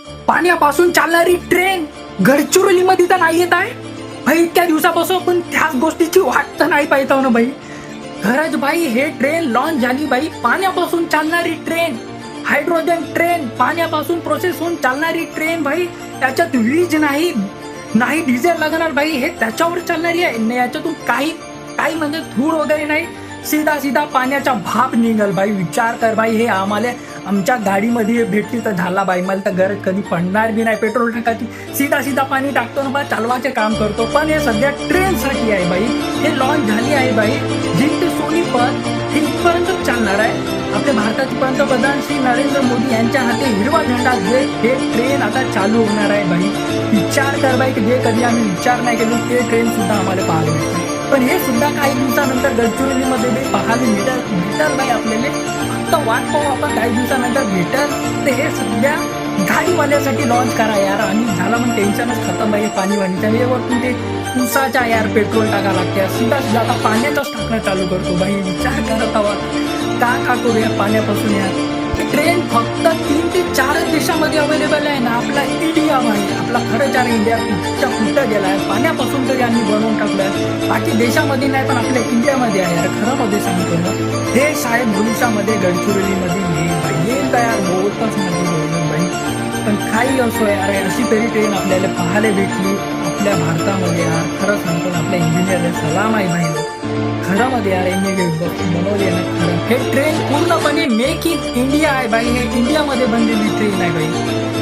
पाण्यापासून चालणारी ट्रेन गडचिरोली मध्ये तर नाही येत आहे भाई. इतक्या दिवसापासून पण त्याच गोष्टीची वाट तर नाही पाहतो ना भाई. खरंच भाई हे ट्रेन लॉन्च झाली भाई. पाण्यापासून चालणारी ट्रेन, हायड्रोजन ट्रेन, पाण्यापासून प्रोसेस होऊन चालणारी ट्रेन भाई. त्याच्यात वीज नाही डिझेल लागणार भाई. हे त्याच्यावर चालणारी आहे. याच्यातून काही म्हणजे धूळ वगैरे नाही. सीधा पाण्याचा भाप निघल भाई. विचार कर भाई. हे आम्हाला आमच्या गाडीमध्ये भेटली तर झाला भाई. मला तर गरज कधी पडणार बी नाही पेट्रोल टाकायची. सीधा पाणी टाकतो ना बा, चालवाचे काम करतो. पण हे सध्या ट्रेनसाठी आहे भाई. हे लॉन्च झाली आहे भाई. जिंक ते सोनीपत हे इथपर्यंत चालणार आहे. आपल्या भारताचे पंतप्रधान श्री नरेंद्र मोदी यांच्या हाती हिरवा झेंडा देत हे ट्रेन आता चालू होणार आहे भाई. विचार कर भाई, जे कधी आम्ही विचार नाही केलो ते ट्रेन सुद्धा आम्हाला पाहायला मिळते. पण हे सुद्धा काही दिवसानंतर गडचिरोलीमध्ये पाहायला भेटल भाई आपल्याला. फक्त वाट पाहू आपण, काही दिवसानंतर भेटल. तर हे सध्या गाडीवाल्यासाठी लॉन्च करा यार. आणि झाला मग टेन्शनच खतम भाई. पाणी वाणीच्या वरतून ते उसाच्या यार पेट्रोल टाका लागते. सीधा आता पाण्याचाच टाकणं चालू करतो भाई. विचार करत हवा का करू या पाण्यापासून यार. ट्रेन फक्त 3 ते 4 देशामध्ये अवेलेबल आहे ना. आपला इंडिया भाई, आपला खरंच यार इंडिया कुठं गेला आहे. पाण्यापासून तरी आम्ही बनवून टाकलं. बाकी देशामध्ये नाही पण आपल्या इंडियामध्ये आहे यार. खरं मध्ये सांगतो ना, हे साहेब भविष्यामध्ये गडचिरोलीमध्ये येईल भाई. येईल तयार बहुतच मध्ये होईल भाई. पण काही असो यार, अशी तरी ट्रेन आपल्याला पाहायला भेटली आपल्या भारतामध्ये यार. खरं सांगतो ना, आपल्या इंजिनियरला सलाम आहे भाई. खरं मध्ये यार इंजिनियर बनवली आहे ना खरं. हे ट्रेन पूर्णपणे मेक इन इंडिया आहे भाई. हे इंडियामध्ये बनलेली ट्रेन आहे भाई.